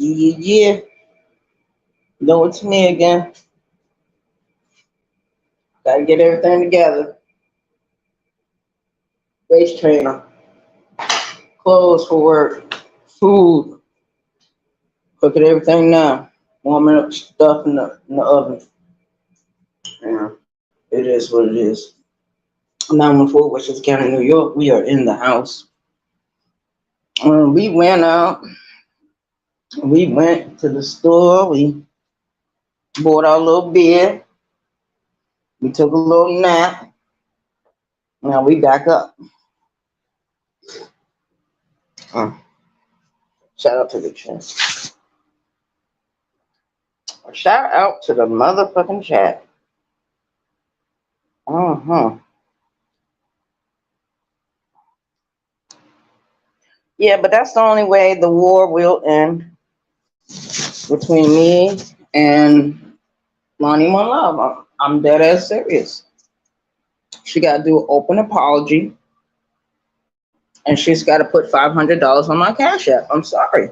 Yeah. No, it's me again. Gotta get everything together. Waist trainer, clothes for work, food, cooking everything now. Warming up stuff in the oven. Yeah, it is what it is. 914 Westchester County, New York. We are in the house. We went out. We went to the store. We bought our little beer. We took a little nap. Now we back up. Uh, Shout out to the chat. Shout out to the motherfucking chat. Uh-huh. Yeah, but that's the only way the war will end between me and Lonnie One Love. I'm dead ass serious. She got to do an open apology, and she's got to put $500 on my Cash App. I'm sorry.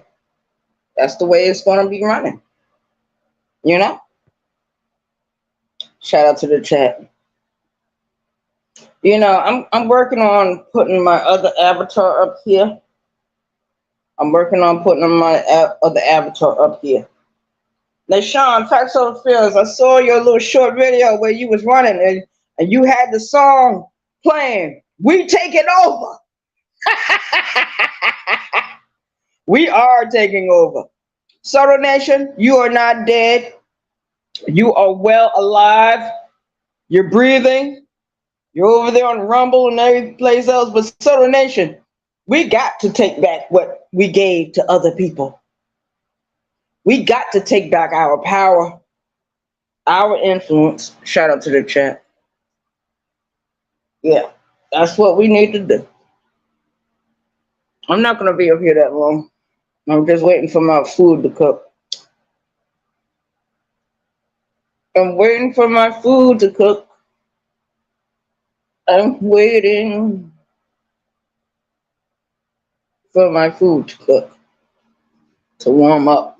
That's the way it's going to be running. You know? Shout out to the chat. I'm working on putting my other avatar up here. I'm working on putting my other avatar up here. Now, Sean, Facts Over Feelings, I saw your little short video where you was running and you had the song playing. We taking over. We are taking over. Soto Nation, you are not dead. You are well alive. You're breathing. You're over there on Rumble and every place else. But Soto Nation, we got to take back what we gave to other people. We got to take back our power, our influence. Shout out to the chat. Yeah, that's what we need to do. I'm not going to be up here that long. I'm just waiting for my food to cook. I'm waiting for my food to cook. I'm waiting for my food to cook, to warm up.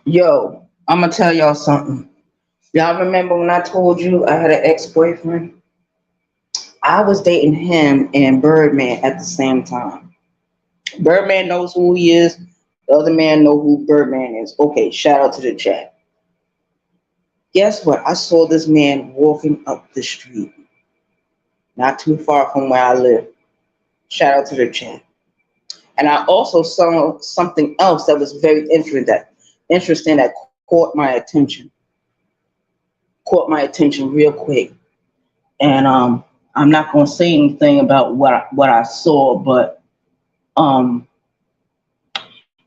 Yo, I'm going to tell y'all something. Y'all remember when I told you I had an ex-boyfriend? I was dating him and Birdman at the same time. Birdman knows who he is. The other man know who Birdman is. Okay, shout out to the chat. Guess what? I saw this man walking up the street, not too far from where I live. Shout out to the chat. And I also saw something else that was very interesting that caught my attention. Caught my attention real quick. And I'm not gonna say anything about what I saw, but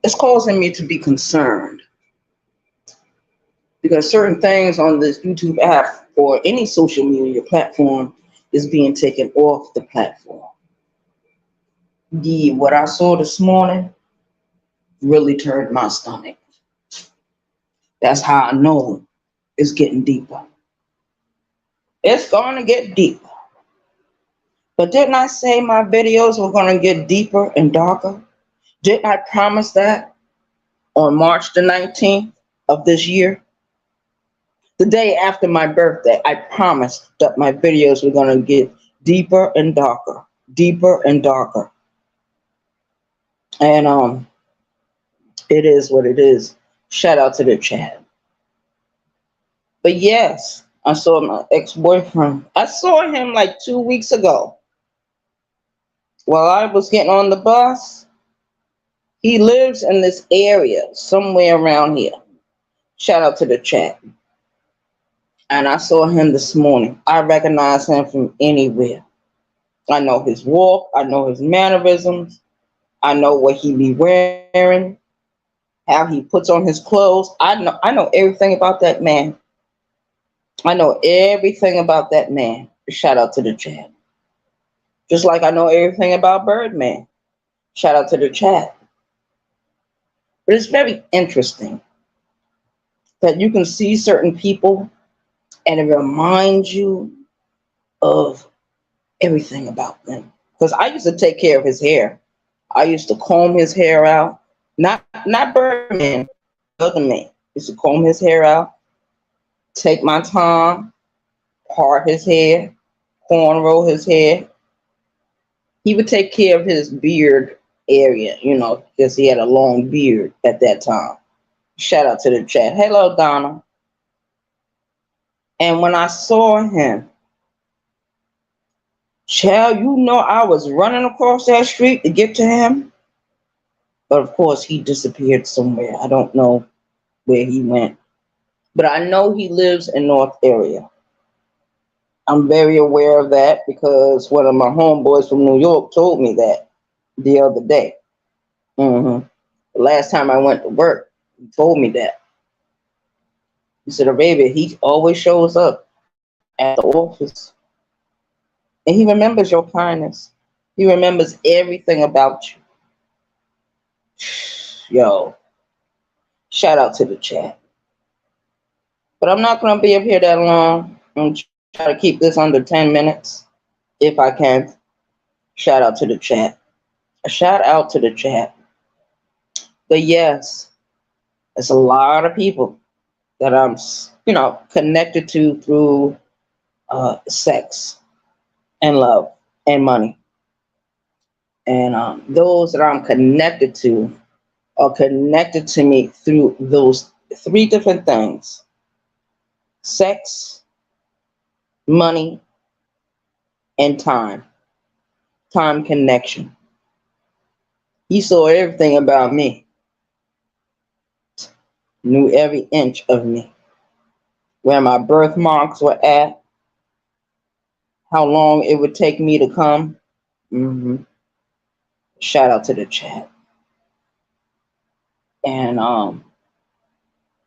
it's causing me to be concerned because certain things on this YouTube app or any social media platform is being taken off the platform. What I saw this morning really turned my stomach. That's how I know it's getting deeper. It's going to get deeper. But didn't I say my videos were going to get deeper and darker? Didn't I promise that on March the 19th of this year? The day after my birthday, I promised that my videos were going to get deeper and darker, deeper and darker. And it is what it is. Shout out to the chat. But yes, I saw my ex-boyfriend. I saw him like 2 weeks ago. While I was getting on the bus, he lives in this area, somewhere around here. Shout out to the chat. And I saw him this morning. I recognize him from anywhere. I know his walk. I know his mannerisms. I know what he be wearing, how he puts on his clothes. I know everything about that man. I know everything about that man. Shout out to the chat. Just like I know everything about Birdman. Shout out to the chat. But it's very interesting that you can see certain people and it reminds you of everything about them. Because I used to take care of his hair. I used to comb his hair out. Not Birdman, the other man. Used to comb his hair out, take my time, part his hair, cornrow his hair. He would take care of his beard area, because he had a long beard at that time. Shout out to the chat. Hello, Donna. And when I saw him, child, I was running across that street to get to him. But of course, he disappeared somewhere. I don't know where he went. But I know he lives in North area. I'm very aware of that because one of my homeboys from New York told me that the other day. The last time I went to work, he told me that. He said, baby, he always shows up at the office. And he remembers your kindness. He remembers everything about you. Yo, shout out to the chat. But I'm not going to be up here that long. I'm going to try to keep this under 10 minutes if I can. Shout out to the chat. A shout out to the chat. But yes, there's a lot of people that I'm, connected to through sex and love and money. And those that I'm connected to are connected to me through those three different things: sex, money, and time. Time connection. He saw everything about me. Knew every inch of me. Where my birthmarks were at. How long it would take me to come. Shout out to the chat. And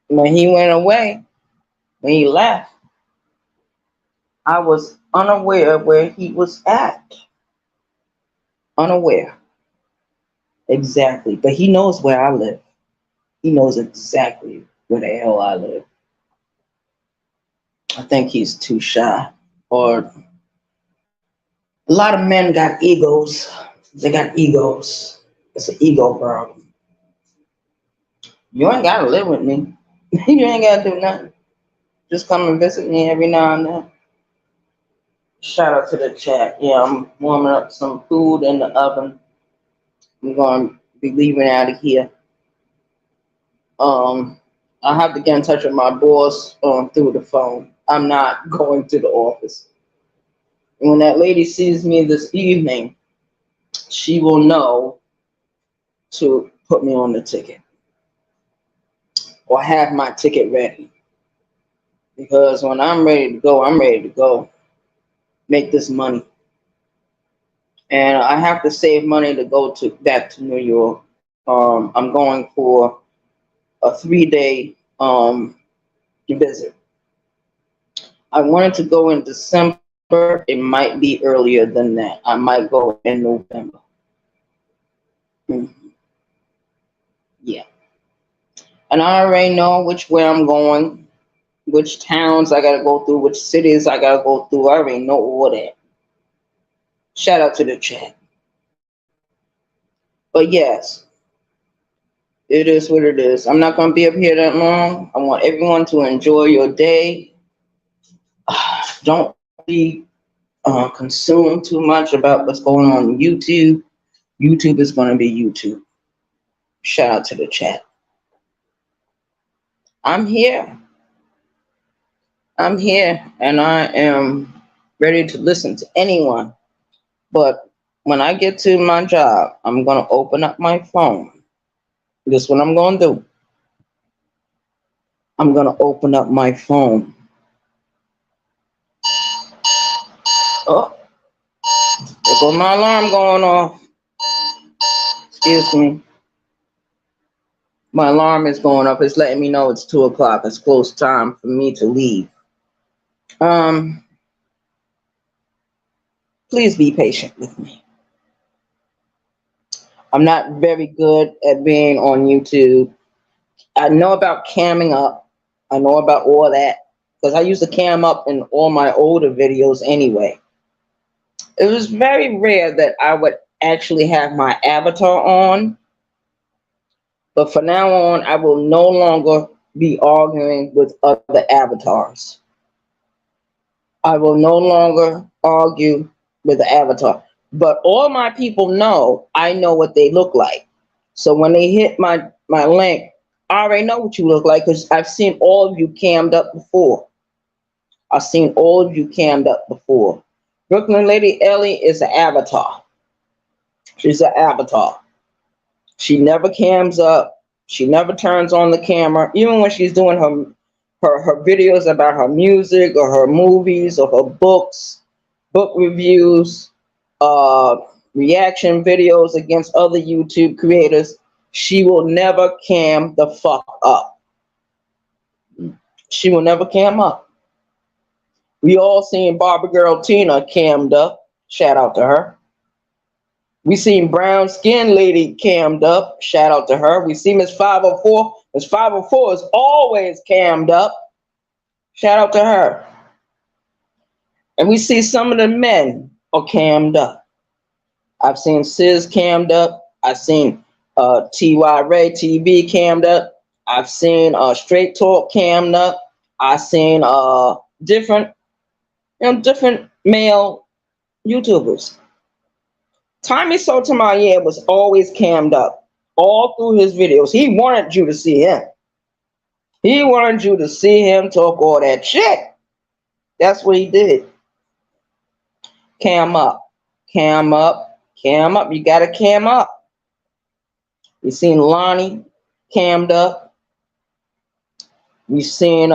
when he went away, when he left, I was unaware of where he was at. Unaware. Exactly. But he knows where I live. He knows exactly where the hell I live. I think he's too shy. Or a lot of men got egos. They got egos. It's an ego problem. You ain't gotta live with me. You ain't gotta do nothing. Just come and visit me every now and then. Shout out to the chat. Yeah, I'm warming up some food in the oven. I'm going to be leaving out of here. I have to get in touch with my boss through the phone. I'm not going to the office. And when that lady sees me this evening, she will know to put me on the ticket or have my ticket ready. Because when I'm ready to go, I'm ready to go. Make this money. And I have to save money to go back to New York. I'm going for a 3-day visit. I wanted to go in December. It might be earlier than that. I might go in November. Yeah. And I already know which way I'm going, which towns I got to go through, which cities I got to go through. I already know all that. Shout out to the chat. But yes, it is what it is. I'm not going to be up here that long. I want everyone to enjoy your day. Don't be consumed too much about what's going on YouTube. YouTube is going to be YouTube. Shout out to the chat. I'm here. And I am ready to listen to anyone. But when I get to my job, I'm going to open up my phone. This is what I'm going to do. I'm going to open up my phone. Oh, there goes my alarm going off. Excuse me. My alarm is going up. It's letting me know it's 2 o'clock. It's close time for me to leave. Please be patient with me. I'm not very good at being on YouTube. I know about camming up. I know about all that because I used to cam up in all my older videos anyway. It was very rare that I would actually have my avatar on. But from now on, I will no longer be arguing with other avatars. I will no longer argue with the avatar. But all my people know I know what they look like. So when they hit my link, I already know what you look like because I've seen all of you cammed up before. I've seen all of you cammed up before. Brooklyn Lady Ellie is an avatar. She's an avatar. She never cams up. She never turns on the camera, even when she's doing her videos about her music or her movies or her books, book reviews, uh, reaction videos against other YouTube creators. She will never cam the fuck up. She will never cam up. We all seen Barbie Girl Tina cammed up. Shout out to her. We seen Brown Skin Lady cammed up. Shout out to her. We see Miss 504. Miss 504 is always cammed up. Shout out to her. And we see some of the men are cammed up. I've seen Sis cammed up. I've seen T.Y. Ray TV cammed up. I've seen Straight Talk cammed up. I've seen different male YouTubers. Tommy Sotomayor was always cammed up all through his videos. He wanted you to see him. He wanted you to see him talk all that shit. That's what he did. Cam up, cam up, cam up. You gotta cam up. We've seen Lonnie cammed up. We've seen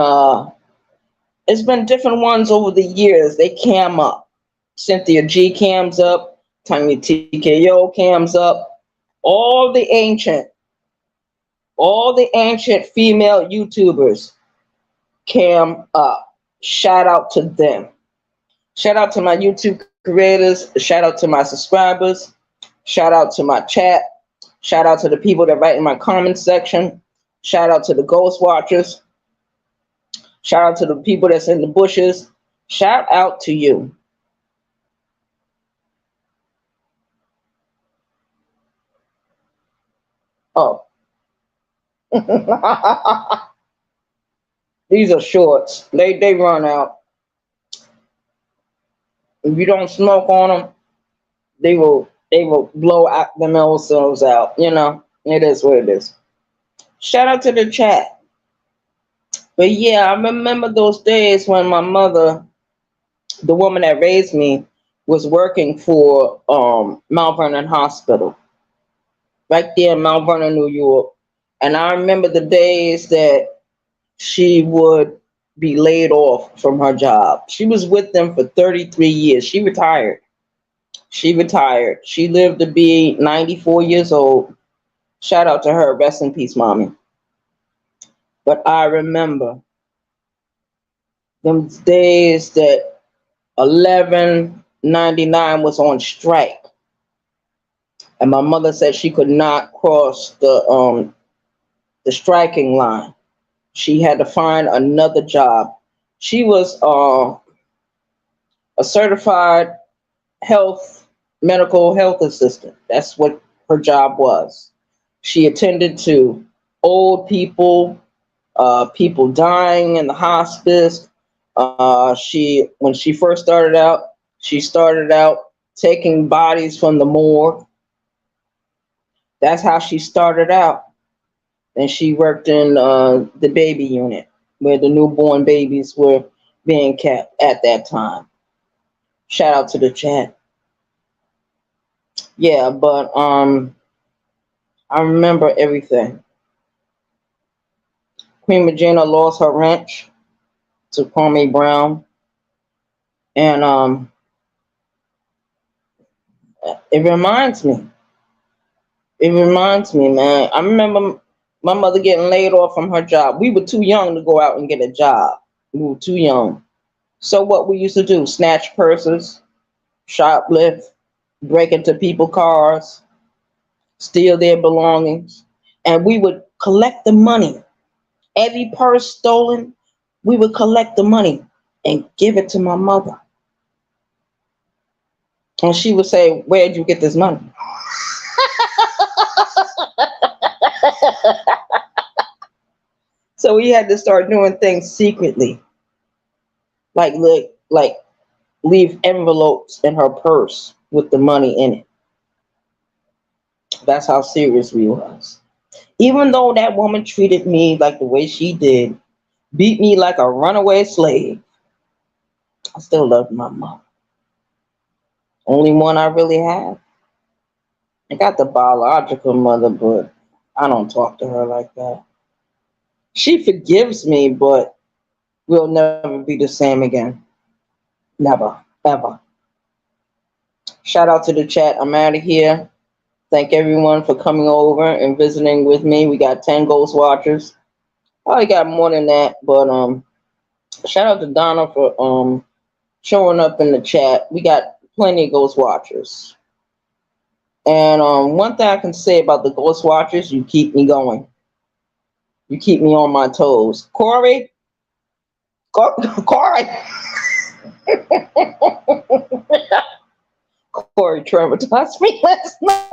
it's been different ones over the years. They cam up. Cynthia G cams up. Tiny TKO cams up. All the ancient female YouTubers cam up. Shout out to them. Shout out to my YouTube creators. Shout out to my subscribers. Shout out to my chat. Shout out to the people that write in my comment section. Shout out to the ghost watchers. Shout out to the people that's in the bushes. Shout out to you. Oh. These are shorts. They run out. If you don't smoke on them, they will blow out themselves out. You know, it is what it is. Shout out to the chat. But yeah, I remember those days when my mother, the woman that raised me, was working for Mount Vernon Hospital, right there in Mount Vernon, New York. And I remember the days that she would be laid off from her job. She was with them for 33 years. She retired. She lived to be 94 years old. Shout out to her. Rest in peace, mommy. But I remember them days that 1199 was on strike. And my mother said she could not cross the striking line. She had to find another job. She was a certified medical health assistant. That's what her job was. She attended to old people, people dying in the hospice. When she first started out, taking bodies from the morgue. That's how she started out. And she worked in the baby unit where the newborn babies were being kept at that time. Shout out to the chat. Yeah, but I remember everything. Queen Regina lost her ranch to Kwame Brown. And it reminds me. Man. I remember my mother getting laid off from her job. We were too young to go out and get a job. We were too young. So what we used to do, snatch purses, shoplift, break into people's cars, steal their belongings. And we would collect the money. Every purse stolen, we would collect the money and give it to my mother. And she would say, where'd you get this money? So we had to start doing things secretly, like leave envelopes in her purse with the money in it. That's how serious we was. Even though that woman treated me like the way she did, beat me like a runaway slave, I still loved my mom. Only one I really have. I got the biological mother, but I don't talk to her like that. She forgives me, but we'll never be the same again. Never, ever. Shout out to the chat. I'm out of here. Thank everyone for coming over and visiting with me. We got 10 Ghost Watchers. I got more than that, but shout out to Donna for showing up in the chat. We got plenty of Ghost Watchers. And one thing I can say about the Ghost Watchers, you keep me going. You keep me on my toes. Corey? Corey! Corey traumatized me last night.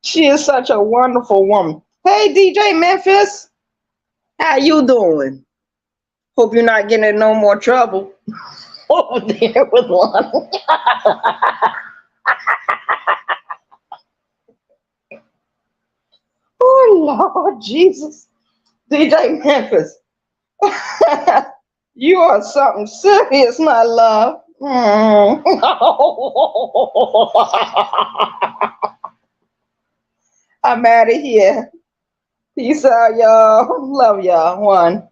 She is such a wonderful woman. Hey, DJ Memphis. How you doing? Hope you're not getting in no more trouble over there with one. Oh, Lord Jesus. DJ Memphis. You are something serious, my love. I'm out of here. Peace out, y'all. Love y'all. One.